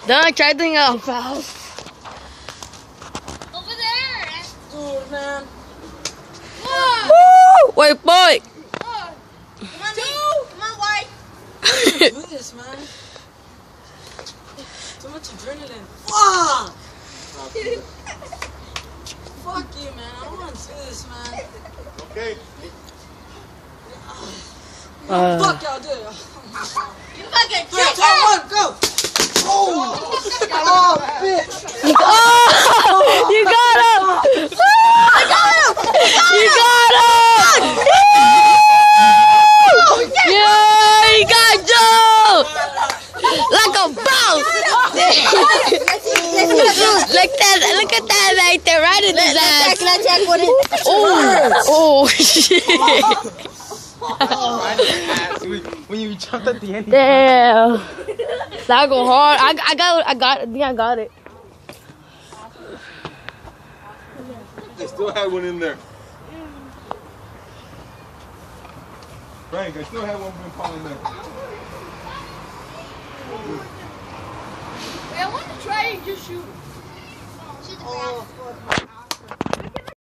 Done, try doing a foul. Over there. Dude, man. Woo! Wait, boy. Come on, Two. Come on, white. Do this, man. Too much adrenaline. Fuck! Fuck you, man. I don't want to do this, man. Okay. Fuck y'all do. You fucking 3, 2, 1, go! Oh! Oh, bitch! Oh! You got him! I got him. You got him! Yeah, you got Joe! Like a boss! Look at that right there, right in his ass. Let's check what it. Oh, shit. When you jumped at the end. Damn. That go hard. I got it. They still had one in there. Frank, I still had one in Paul in there. I want to try and just shoot. Oh, fuck.